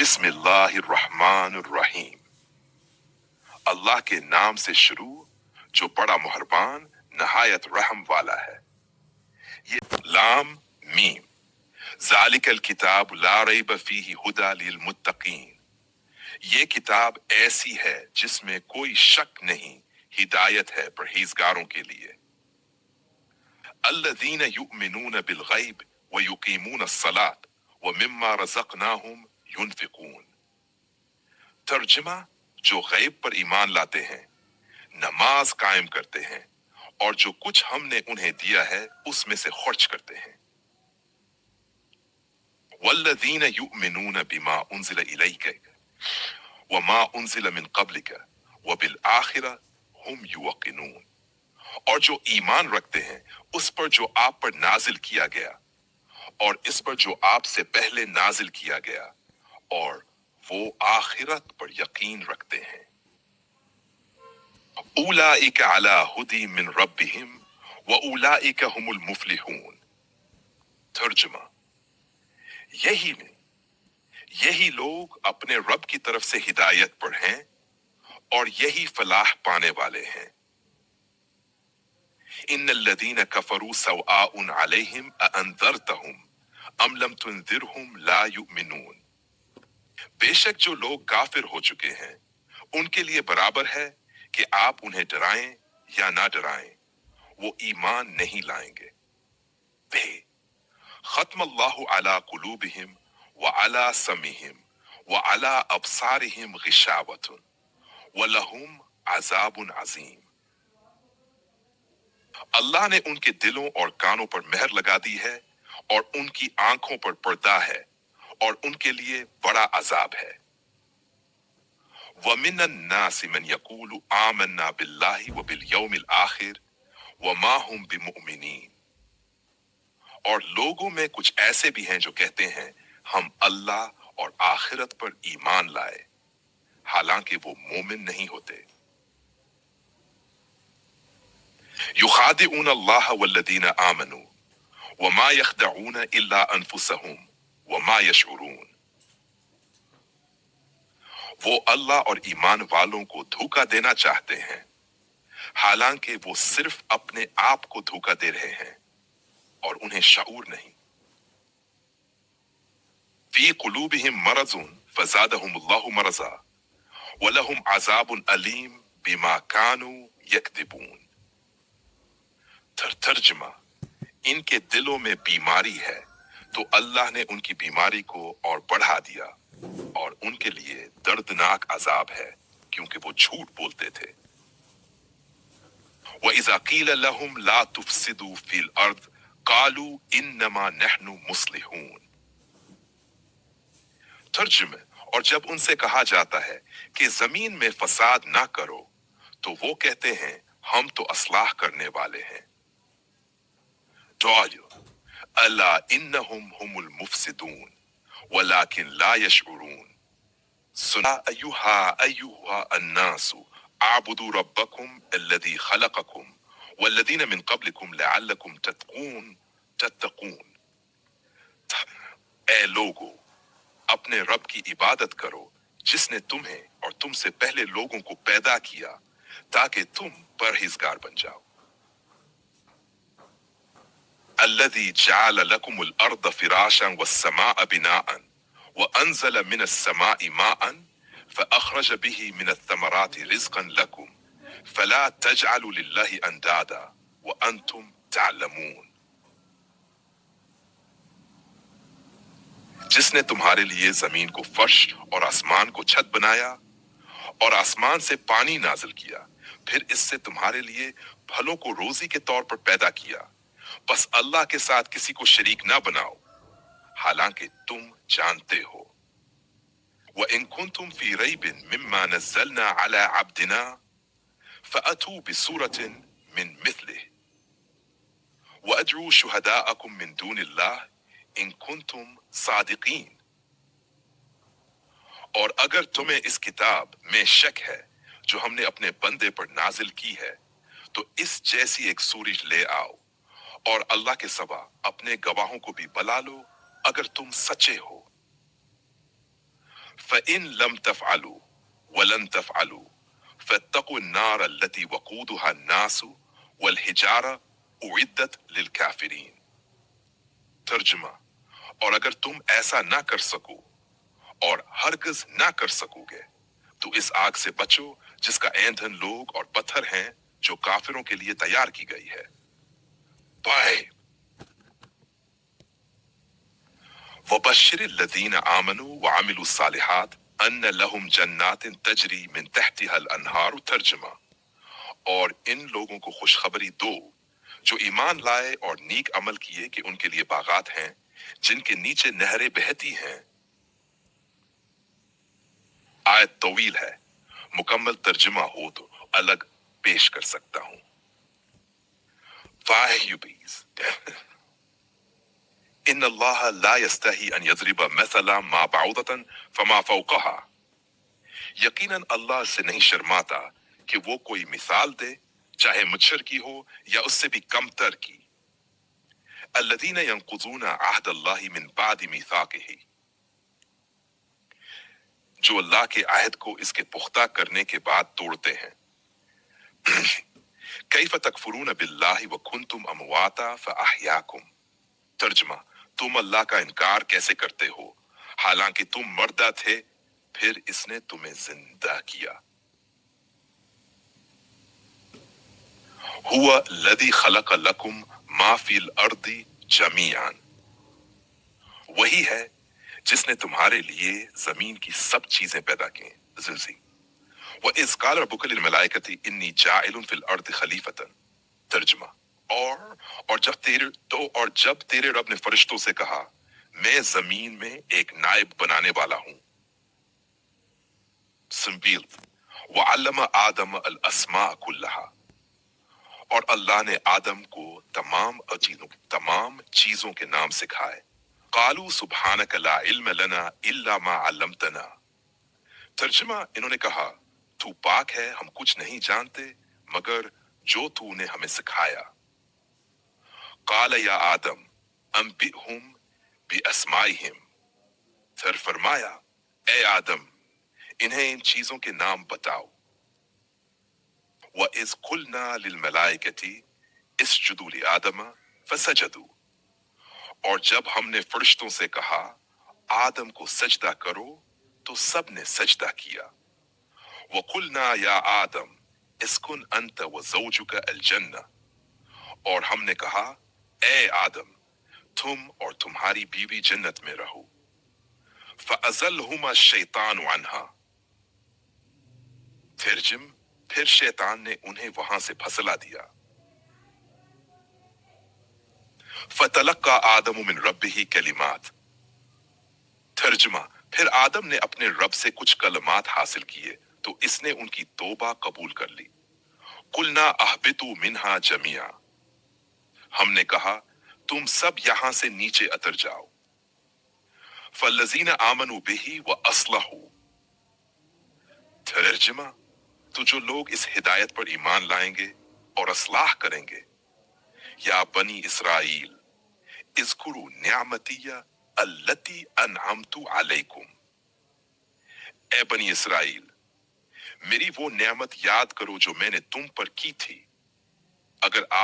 بسم اللہ الرحمن الرحیم، اللہ کے نام سے شروع جو بڑا مہربان نہایت رحم والا ہے۔ یہ لام میم، ذالک الکتاب لا ریب فیہ ھدی للمتقین، یہ کتاب ایسی ہے جس میں کوئی شک نہیں، ہدایت ہے پرہیزگاروں کے لیے۔ الذین یؤمنون بالغیب ویقیمون الصلاۃ ومما رزقناہم ینفقون، ترجمہ جو غیب پر ایمان لاتے ہیں، نماز قائم کرتے ہیں اور جو کچھ ہم نے انہیں دیا ہے اس میں سے خرچ کرتے ہیں۔ والذین یؤمنون بما انزل الیک وما انزل من قبلک وبالآخرہ ہم یوقنون، اور جو ایمان رکھتے ہیں اس پر جو آپ پر نازل کیا گیا اور اس پر جو آپ سے پہلے نازل کیا گیا، اور وہ آخرت پر یقین رکھتے ہیں۔ اولئک علی ھدی من ربہم واولئک ھم المفلحون، ترجمہ یہی لوگ اپنے رب کی طرف سے ہدایت پر ہیں اور یہی فلاح پانے والے ہیں۔ ان الذین کفروا سواء علیہم اانذرتہم ام لم تنذرہم لا یؤمنون، بے شک جو لوگ کافر ہو چکے ہیں ان کے لیے برابر ہے کہ آپ انہیں ڈرائیں یا نہ ڈرائیں، وہ ایمان نہیں لائیں گے۔ بے ختم اللہ علی قلوبہم وعلی سمعہم وعلی ابصارہم غشاوۃ ولہم عذاب عظیم، اللہ نے ان کے دلوں اور کانوں پر مہر لگا دی ہے اور ان کی آنکھوں پر پردہ ہے اور ان کے لیے بڑا عذاب ہے۔ وَمِنَ النَّاسِ مَن يَقُولُ آمَنَّا بِاللَّهِ وَبِالْيَوْمِ الْآخِرِ وَمَا هُمْ بِمُؤْمِنِينَ، اور لوگوں میں کچھ ایسے بھی ہیں جو کہتے ہیں ہم اللہ اور آخرت پر ایمان لائے، حالانکہ وہ مومن نہیں ہوتے۔ یخادعون اللہ والذین آمنوا وما یخدعون الا انفسهم وما یشعرون، وہ اللہ اور ایمان والوں کو دھوکہ دینا چاہتے ہیں حالانکہ وہ صرف اپنے آپ کو دھوکہ دے رہے ہیں اور انہیں شعور نہیں۔ فی قلوبہم مرض فزادہم اللہ مرضا ولہم عذاب علیم بما کانوا یکذبون، ترجمہ ان کے دلوں میں بیماری ہے تو اللہ نے ان کی بیماری کو اور بڑھا دیا، اور ان کے لیے دردناک عذاب ہے کیونکہ وہ جھوٹ بولتے تھے۔ وَإِذَا قِيلَ لَهُمْ لَا تُفْسِدُوا فِي الْأَرْضِ قَالُوا إِنَّمَا نَحْنُ مُصْلِحُونَ، ترجمہ اور جب ان سے کہا جاتا ہے کہ زمین میں فساد نہ کرو تو وہ کہتے ہیں ہم تو اصلاح کرنے والے ہیں۔ دعائیو الا انہم هم المفسدون ولكن لا يشعرون، سنا ایہا الناس اعبدوا ربکم الذی خلقکم والذین من قبلکم لعلکم تتقون، اے لوگو اپنے رب کی عبادت کرو جس نے تمہیں اور تم سے پہلے لوگوں کو پیدا کیا تاکہ تم پرہیزگار بن جاؤ۔ الذي جعل لكم الأرض فراشا والسماء بناء وأنزل من السماء ماء فأخرج به من الثمرات رزقا لكم فلا تجعلوا لله أندادا وأنتم تعلمون، جس نے تمہارے لیے زمین کو فرش اور آسمان کو چھت بنایا اور آسمان سے پانی نازل کیا، پھر اس سے تمہارے لیے پھلوں کو روزی کے طور پر پیدا کیا، بس اللہ کے ساتھ کسی کو شریک نہ بناؤ حالانکہ تم جانتے ہو۔ وَإِن كُنتُمْ فِي رَيْبٍ مِّمَّا نَزَّلْنَا عَلَىٰ عَبْدِنَا فَأْتُوا بِسُورَةٍ مِّن مِّثْلِهِ وَأَدْعُوا شُهَدَاءَكُم مِّن دُونِ اللَّهِ إِن كُنتُمْ صَادِقِينَ، اور اگر تمہیں اس کتاب میں شک ہے جو ہم نے اپنے بندے پر نازل کی ہے تو اس جیسی ایک سورج لے آؤ، اور اللہ کے سوا اپنے گواہوں کو بھی بلا لو اگر تم سچے ہو۔ فإن لم تفعلوا ولن تفعلوا فاتقوا النار التي وقودها الناس والحجارة أعدت للكافرين. ترجمہ: اور اگر تم ایسا نہ کر سکو اور ہرگز نہ کر سکوگے تو اس آگ سے بچو جس کا ایندھن لوگ اور پتھر ہیں جو کافروں کے لیے تیار کی گئی ہے۔ بائے وَبَشِّرِ الَّذِينَ آمَنُوا وَعَمِلُوا الصَّالِحَاتِ أَنَّ لَهُمْ جَنَّاتٍ تَجْرِي مِن تَحْتِهَا الْأَنْهَارُ۔ ترجمہ: اور ان لوگوں کو خوشخبری دو جو ایمان لائے اور نیک عمل کیے کہ ان کے لیے باغات ہیں جن کے نیچے نہریں بہتی ہیں۔ آیت طویل ہے، مکمل ترجمہ ہو تو الگ پیش کر سکتا ہوں۔ Why you bees? ان اللہ لا یستحی ان یضرب مثلا ما بعوضۃ فما فوقها۔ یقیناً اللہ سے نہیں شرماتا کہ وہ کوئی مثال دے چاہے مچھر کی ہو یا اس سے بھی کم تر کی۔ الذین ینقضون عہد اللہ من بعد میثاقہ، جو اللہ کے عہد کو اس کے پختہ کرنے کے بعد توڑتے ہیں۔ کیف تکفرون باللہ وکنتم امواتا فاحیاکم۔ ترجمہ: تم اللہ کا انکار کیسے کرتے ہو حالانکہ تم مردہ تھے پھر اس نے تمہیں زندہ کیا۔ هو الذی خلق لکم ما فی الارض جمیعا، وہی ہے جس نے تمہارے لیے زمین کی سب چیزیں پیدا کی۔ زلزی وَإِذْ قَالَ رَبُّكَ لِلْمَلَائِكَةِ إِنِّي جَاعِلٌ فِي الْأَرْضِ خَلِيفَةً۔ ترجمہ: اور جب تیرے رب نے فرشتوں سے کہا میں زمین میں ایک نائب بنانے والا ہوں۔ سنبیل وَعَلَّمَ آدَمَ الْأَسْمَاءَ كُلَّهَا، اور اللہ نے آدم کو تمام چیزوں کے نام سکھائے۔ قالوا سبحانک لا علم لنا الا ما علمتنا۔ ترجمہ: انہوں نے کہا تو پاک ہے ہم کچھ نہیں جانتے مگر جو تو نے ہمیں سکھایا۔ قال یا آدم انبئہم باسمائہم، پھر فرمایا اے آدم انہیں ان چیزوں کے نام بتاؤ۔ وَإِذْ قُلْنَا لِلْمَلَائِكَةِ اسْجُدُوا لِآدَمَ فَسَجَدُوا، اور جب ہم نے فرشتوں سے کہا آدم کو سجدہ کرو تو سب نے سجدہ کیا۔ وَقُلْنَا يَا آدَمْ اسْكُنْ أَنْتَ وَزَوْجُكَ الْجَنَّةَ، اور ہم نے کہا اے آدم تم اور تمہاری بیوی جنت میں رہو۔ فَأَزَلَّهُمَا الشَّيْطَانُ عَنْهَا، پھر شیطان نے انہیں وہاں سے پھسلا دیا۔ فَتَلَقَّى آدَمُ مِنْ رَبِّهِ كَلِمَاتٍ۔ ترجمہ: پھر آدم نے اپنے رب سے کچھ کلمات حاصل کیے تو اس نے ان کی توبہ قبول کر لی۔ قُلْنَا اهْبِطُوا مِنْهَا جَمِيعًا، ہم نے کہا تم سب یہاں سے نیچے اتر جاؤ۔ فَالَّذِينَ آمَنُوا بِهِ وَأَصْلَحُوا۔ ترجمہ: تو جو لوگ اس ہدایت پر ایمان لائیں گے اور اصلاح کریں گے۔ یا بنی اسرائیل اذکروا نعمتی التی انعمت علیکم، اے بنی اسرائیل میری وہ نعمت یاد کرو جو میں نے تم پر کی تھی۔ اگر آپ